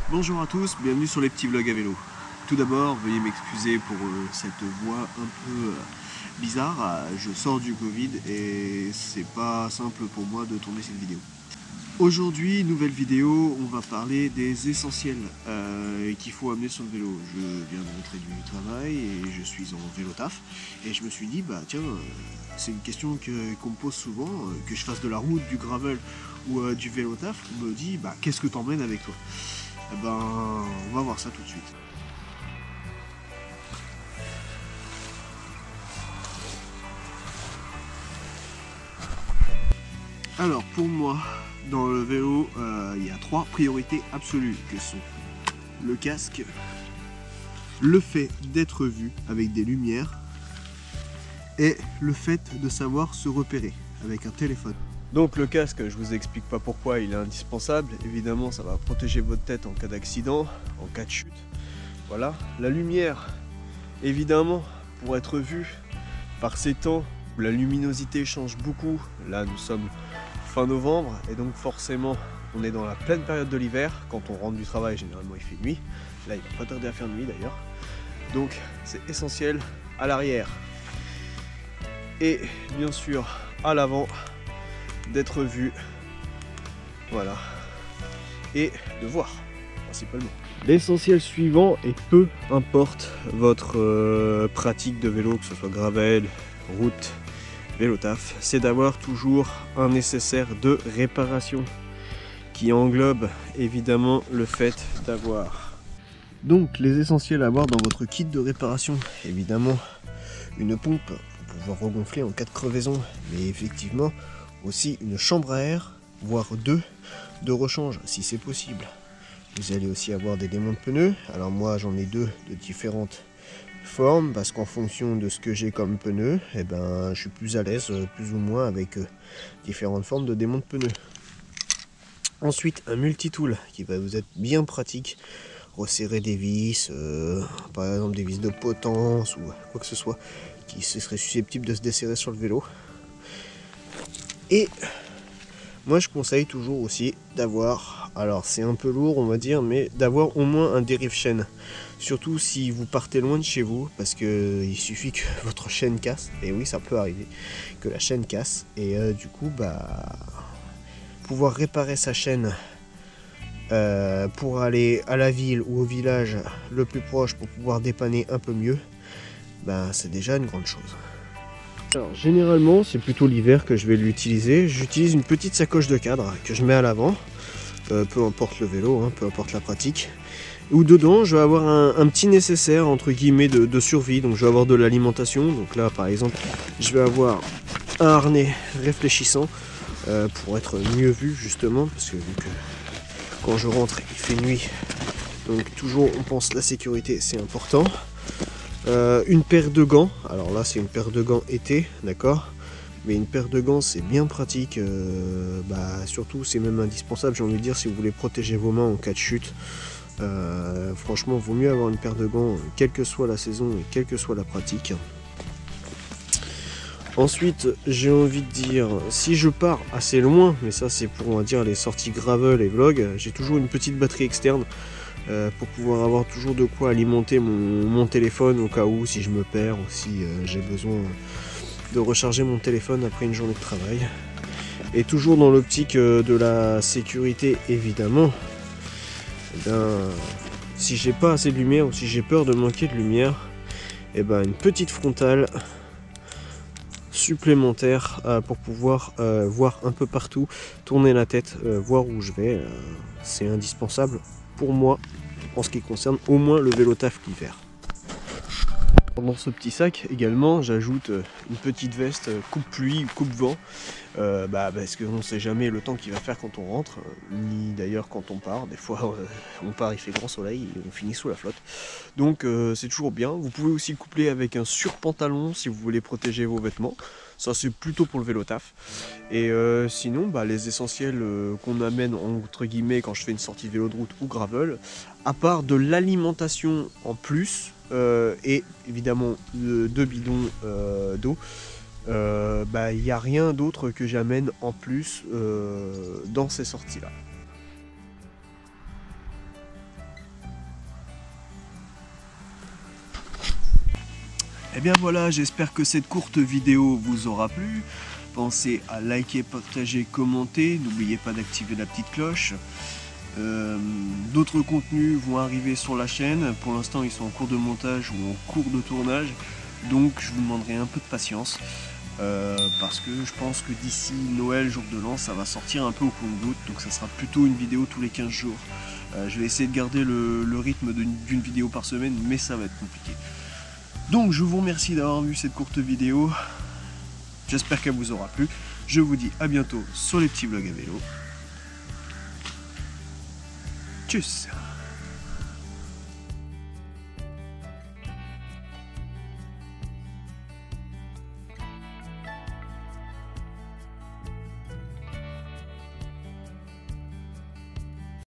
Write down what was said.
Bonjour à tous, bienvenue sur les petits vlogs à vélo. Tout d'abord, veuillez m'excuser pour cette voix un peu bizarre. Je sors du Covid et c'est pas simple pour moi de tourner cette vidéo. Aujourd'hui, nouvelle vidéo, on va parler des essentiels qu'il faut amener sur le vélo. Je viens de rentrer du travail et je suis en vélo taf. Et je me suis dit, bah tiens, c'est une question qu'on me pose souvent, que je fasse de la route, du gravel ou du vélo taf. On me dit, bah qu'est-ce que t'emmènes avec toi? Eh ben, on va voir ça tout de suite. Alors pour moi, dans le vélo, il y a 3 priorités absolues que sont le casque, le fait d'être vu avec des lumières et le fait de savoir se repérer avec un téléphone. Donc le casque, je vous explique pas pourquoi il est indispensable. Évidemment, ça va protéger votre tête en cas d'accident, en cas de chute. Voilà. La lumière, évidemment, pour être vu par ces temps où la luminosité change beaucoup. Là, nous sommes fin novembre et donc forcément, on est dans la pleine période de l'hiver. Quand on rentre du travail, généralement, il fait nuit. Là, il va pas tarder à faire nuit d'ailleurs. Donc, c'est essentiel à l'arrière et bien sûr à l'avant d'être vu, voilà, et de voir principalement. L'essentiel suivant, et peu importe votre pratique de vélo, que ce soit gravel, route, vélo taf, c'est d'avoir toujours un nécessaire de réparation qui englobe évidemment le fait d'avoir donc les essentiels à avoir dans votre kit de réparation. Évidemment une pompe pour pouvoir regonfler en cas de crevaison, mais effectivement aussi une chambre à air, voire 2 de rechange si c'est possible. Vous allez aussi avoir des démonts de pneus. Alors moi j'en ai 2 de différentes formes parce qu'en fonction de ce que j'ai comme pneu, eh ben, je suis plus à l'aise plus ou moins avec différentes formes de démonts de pneus. Ensuite un multitool qui va vous être bien pratique, resserrer des vis, par exemple des vis de potence ou quoi que ce soit qui serait susceptible de se desserrer sur le vélo. Et moi je conseille toujours aussi d'avoir, alors c'est un peu lourd on va dire, mais d'avoir au moins un dérive-chaîne. Surtout si vous partez loin de chez vous, parce que il suffit que votre chaîne casse, et oui ça peut arriver, que la chaîne casse, et du coup bah pouvoir réparer sa chaîne pour aller à la ville ou au village le plus proche pour pouvoir dépanner un peu mieux, bah c'est déjà une grande chose. Alors généralement c'est plutôt l'hiver que je vais l'utiliser. J'utilise une petite sacoche de cadre que je mets à l'avant, peu importe le vélo, hein, peu importe la pratique, où dedans je vais avoir un petit nécessaire entre guillemets de survie. Donc je vais avoir de l'alimentation, donc là par exemple je vais avoir un harnais réfléchissant pour être mieux vu justement, parce que vu que quand je rentre il fait nuit, donc toujours on pense la sécurité c'est important. Une paire de gants, alors là c'est une paire de gants été, d'accord, mais une paire de gants c'est bien pratique, surtout c'est même indispensable, j'ai envie de dire, si vous voulez protéger vos mains en cas de chute. Franchement vaut mieux avoir une paire de gants quelle que soit la saison et quelle que soit la pratique. Ensuite j'ai envie de dire, si je pars assez loin, mais ça c'est pour on va dire les sorties gravel et vlog, j'ai toujours une petite batterie externe pour pouvoir avoir toujours de quoi alimenter mon téléphone au cas où si je me perds ou si j'ai besoin de recharger mon téléphone après une journée de travail. Et toujours dans l'optique de la sécurité évidemment, eh bien, si j'ai pas assez de lumière ou si j'ai peur de manquer de lumière, et ben une petite frontale supplémentaire pour pouvoir voir un peu partout, tourner la tête, voir où je vais, c'est indispensable pour moi en ce qui concerne au moins le vélo taf l'hiver. Dans ce petit sac également j'ajoute une petite veste coupe pluie ou coupe vent, parce qu'on ne sait jamais le temps qu'il va faire quand on rentre, ni d'ailleurs quand on part. Des fois on part, il fait grand soleil et on finit sous la flotte, donc c'est toujours bien. Vous pouvez aussi le coupler avec un surpantalon si vous voulez protéger vos vêtements, ça c'est plutôt pour le vélo taf. Et sinon les essentiels qu'on amène entre guillemets quand je fais une sortie vélo de route ou gravel, à part de l'alimentation en plus, et évidemment 2 bidons d'eau, il n'y a rien d'autre que j'amène en plus dans ces sorties là. Et bien voilà, j'espère que cette courte vidéo vous aura plu. Pensez à liker, partager, commenter. N'oubliez pas d'activer la petite cloche. D'autres contenus vont arriver sur la chaîne. Pour l'instant, ils sont en cours de montage ou en cours de tournage. Donc, je vous demanderai un peu de patience. Parce que je pense que d'ici Noël, jour de l'an, ça va sortir un peu au compte-gouttes. Donc, ça sera plutôt une vidéo tous les 15 jours. Je vais essayer de garder le rythme d'une vidéo par semaine, mais ça va être compliqué. Donc, je vous remercie d'avoir vu cette courte vidéo. J'espère qu'elle vous aura plu. Je vous dis à bientôt sur les petits vlogs à vélo. Tchuss!